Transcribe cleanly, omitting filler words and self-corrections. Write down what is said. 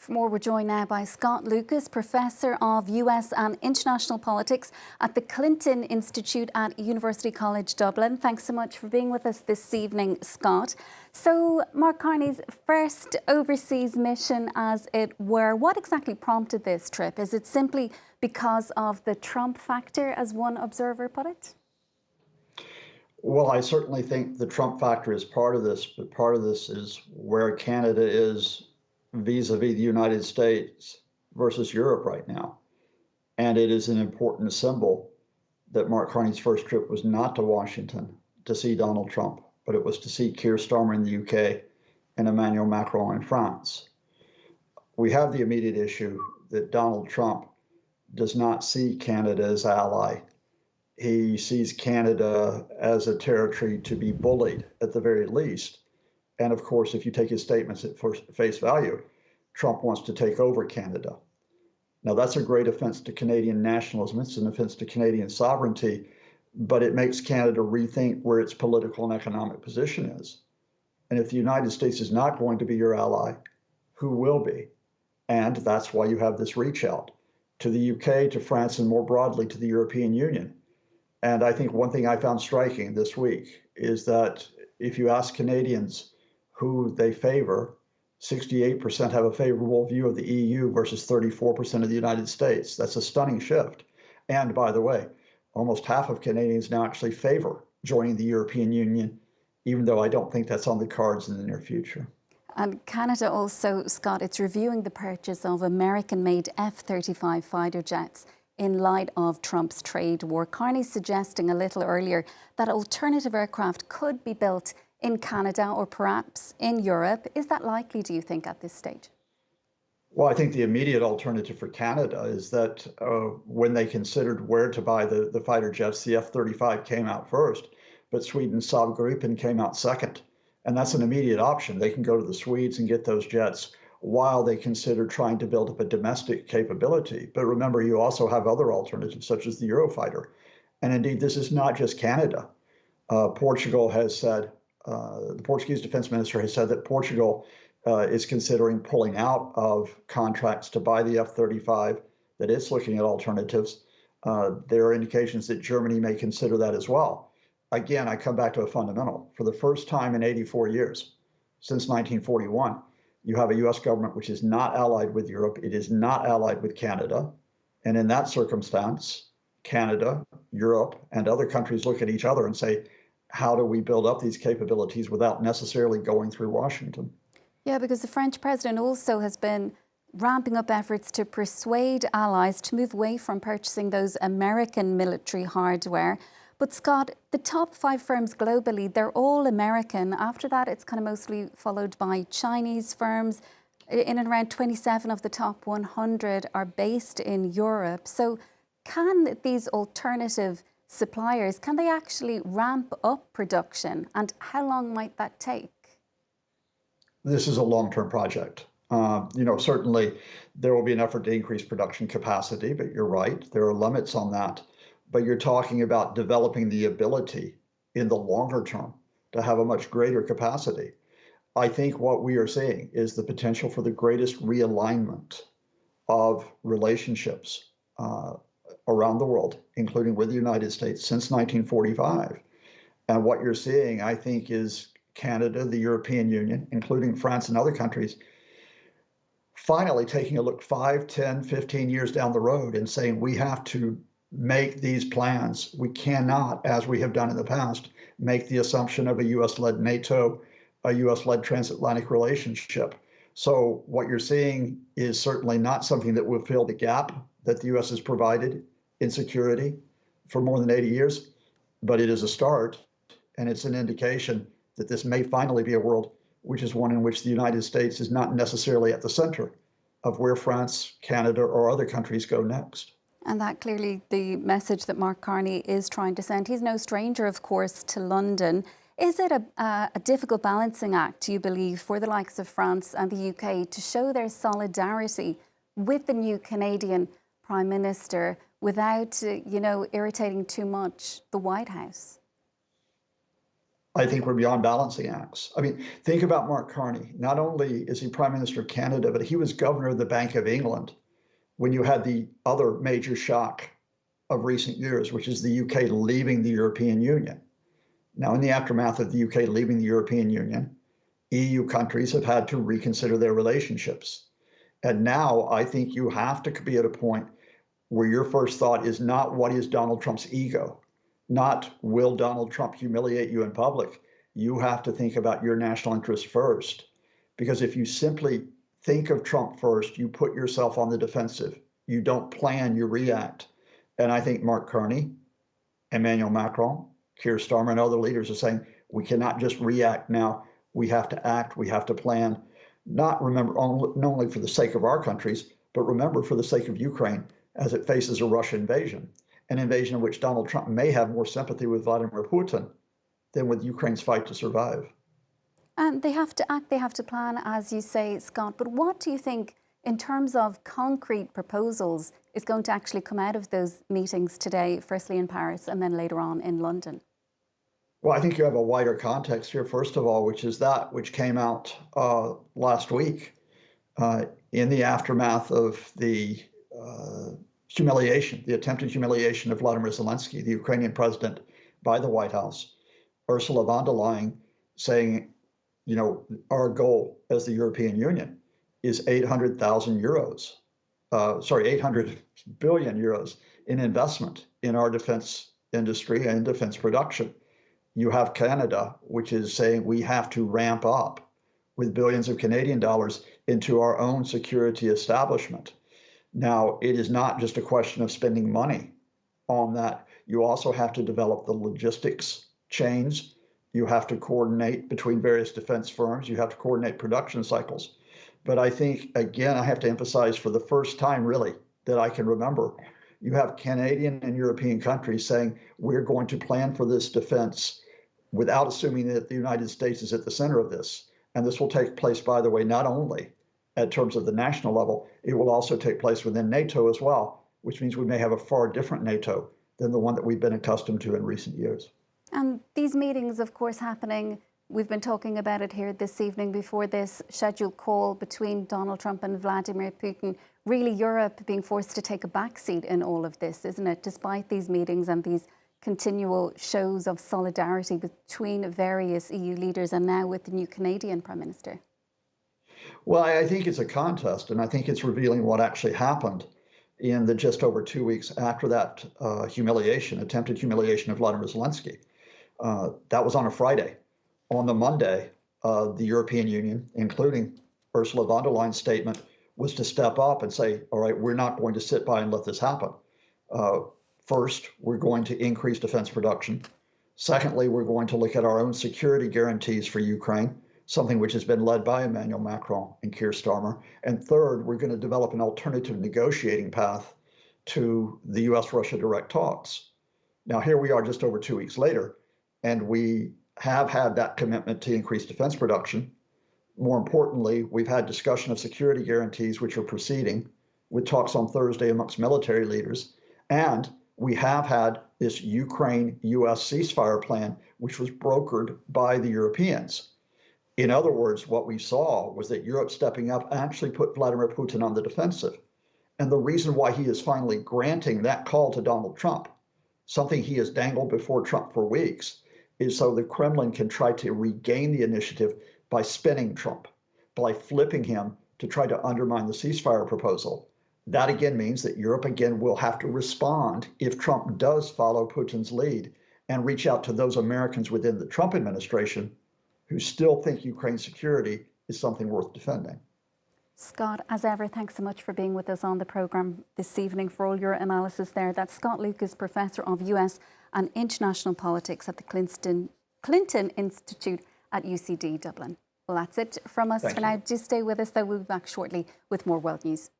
For more, we're joined now by Scott Lucas, Professor of US and International Politics at the Clinton Institute at University College Dublin. Thanks so much for being with us this evening, Scott. So, Mark Carney's first overseas mission, as it were, what exactly prompted this trip? Is it simply because of the Trump factor, as one observer put it? Well, I certainly think the Trump factor is part of this, but part of this is where Canada is vis-a-vis the United States versus Europe right now. And it is an important symbol that Mark Carney's first trip was not to Washington to see Donald Trump, but it was to see Keir Starmer in the UK and Emmanuel Macron in France. We have the immediate issue that Donald Trump does not see Canada as ally. He sees Canada as a territory to be bullied at the very least. And of course, if you take his statements at face value, Trump wants to take over Canada. Now, that's a great offense to Canadian nationalism. It's an offense to Canadian sovereignty, but it makes Canada rethink where its political and economic position is. And if the United States is not going to be your ally, who will be? And that's why you have this reach out to the UK, to France, and more broadly to the European Union. And I think one thing I found striking this week is that if you ask Canadians who they favor, 68% have a favorable view of the EU versus 34% of the United States. That's a stunning shift. And by the way, almost half of Canadians now actually favor joining the European Union, even though I don't think that's on the cards in the near future. And Canada also, Scott, it's reviewing the purchase of American-made F-35 fighter jets in light of Trump's trade war. Carney's suggesting a little earlier that alternative aircraft could be built in Canada or perhaps in Europe. Is that likely, do you think, at this stage? Well, I think the immediate alternative for Canada is that when they considered where to buy the fighter jets, the F-35 came out first, but Sweden's Saab Gripen came out second. And that's an immediate option. They can go to the Swedes and get those jets while they consider trying to build up a domestic capability. But remember, you also have other alternatives, such as the Eurofighter. And indeed, this is not just Canada. Portugal has said, the Portuguese defense minister has said that Portugal is considering pulling out of contracts to buy the F-35, that it's looking at alternatives. There are indications that Germany may consider that as well. Again, I come back to a fundamental. For the first time in 84 years, since 1941, you have a US government which is not allied with Europe. It is not allied with Canada. And in that circumstance, Canada, Europe, and other countries look at each other and say, how do we build up these capabilities without necessarily going through Washington? Yeah, because the French president also has been ramping up efforts to persuade allies to move away from purchasing those American military hardware. But Scott, the top 5 firms globally, they're all American. After that, it's kind of mostly followed by Chinese firms. In and around 27 of the top 100 are based in Europe. So can these alternative suppliers, can they actually ramp up production? And how long might that take? This is a long-term project. Certainly there will be an effort to increase production capacity, but you're right, there are limits on that. But you're talking about developing the ability in the longer term to have a much greater capacity. I think what we are seeing is the potential for the greatest realignment of relationships around the world, including with the United States, since 1945. And what you're seeing, I think, is Canada, the European Union, including France and other countries, finally taking a look 5, 10, 15 years down the road and saying we have to make these plans. We cannot, as we have done in the past, make the assumption of a US-led NATO, a US-led transatlantic relationship. So what you're seeing is certainly not something that will fill the gap that the US has provided in security for more than 80 years, but it is a start, and it's an indication that this may finally be a world which is one in which the United States is not necessarily at the center of where France, Canada, or other countries go next. And that clearly the message that Mark Carney is trying to send. He's no stranger, of course, to London. Is it a difficult balancing act, do you believe, for the likes of France and the UK to show their solidarity with the new Canadian Prime Minister without, irritating too much the White House? I think we're beyond balancing acts. I mean, think about Mark Carney. Not only is he Prime Minister of Canada, but he was Governor of the Bank of England when you had the other major shock of recent years, which is the UK leaving the European Union. Now, in the aftermath of the UK leaving the European Union, EU countries have had to reconsider their relationships. And now I think you have to be at a point where your first thought is not what is Donald Trump's ego, not will Donald Trump humiliate you in public. You have to think about your national interest first. Because if you simply think of Trump first, you put yourself on the defensive. You don't plan, you react. And I think Mark Carney, Emmanuel Macron, Keir Starmer, and other leaders are saying, we cannot just react now. We have to act, we have to plan, not only for the sake of our countries, but remember for the sake of Ukraine as it faces a Russian invasion, an invasion in which Donald Trump may have more sympathy with Vladimir Putin than with Ukraine's fight to survive. And they have to act, they have to plan, as you say, Scott. But what do you think, in terms of concrete proposals, is going to actually come out of those meetings today, firstly in Paris and then later on in London? Well, I think you have a wider context here, first of all, which is that which came out last week in the aftermath of the humiliation, the attempted humiliation of Vladimir Zelensky, the Ukrainian president, by the White House. Ursula von der Leyen saying, you know, our goal as the European Union is 800 billion euros in investment in our defense industry and defense production. You have Canada, which is saying we have to ramp up with billions of Canadian dollars into our own security establishment. Now, it is not just a question of spending money on that. You also have to develop the logistics chains. You have to coordinate between various defense firms. You have to coordinate production cycles. But I think, again, I have to emphasize for the first time, really, that I can remember, you have Canadian and European countries saying, we're going to plan for this defense without assuming that the United States is at the center of this. And this will take place, by the way, not only in terms of the national level, it will also take place within NATO as well, which means we may have a far different NATO than the one that we've been accustomed to in recent years. And these meetings, of course, happening, we've been talking about it here this evening before this scheduled call between Donald Trump and Vladimir Putin. Really, Europe being forced to take a backseat in all of this, isn't it? Despite these meetings and these continual shows of solidarity between various EU leaders and now with the new Canadian Prime Minister. Well, I think it's a contest, and I think it's revealing what actually happened in the just over 2 weeks after that attempted humiliation of Vladimir Zelensky. That was on a Friday. On the Monday, the European Union, including Ursula von der Leyen's statement, was to step up and say, all right, we're not going to sit by and let this happen. First, we're going to increase defense production. Secondly, we're going to look at our own security guarantees for Ukraine, something which has been led by Emmanuel Macron and Keir Starmer. And third, we're going to develop an alternative negotiating path to the US-Russia direct talks. Now, here we are just over 2 weeks later, and we have had that commitment to increase defense production. More importantly, we've had discussion of security guarantees, which are proceeding with talks on Thursday amongst military leaders. And we have had this Ukraine-US ceasefire plan, which was brokered by the Europeans. In other words, what we saw was that Europe stepping up actually put Vladimir Putin on the defensive. And the reason why he is finally granting that call to Donald Trump, something he has dangled before Trump for weeks, is so the Kremlin can try to regain the initiative by spinning Trump, by flipping him to try to undermine the ceasefire proposal. That again means that Europe again will have to respond if Trump does follow Putin's lead and reach out to those Americans within the Trump administration who still think Ukraine's security is something worth defending. Scott, as ever, thanks so much for being with us on the programme this evening, for all your analysis there. That's Scott Lucas, Professor of US and International Politics at the Clinton Institute at UCD Dublin. Well, that's it from us for now. Do stay with us, though. We'll be back shortly with more world news.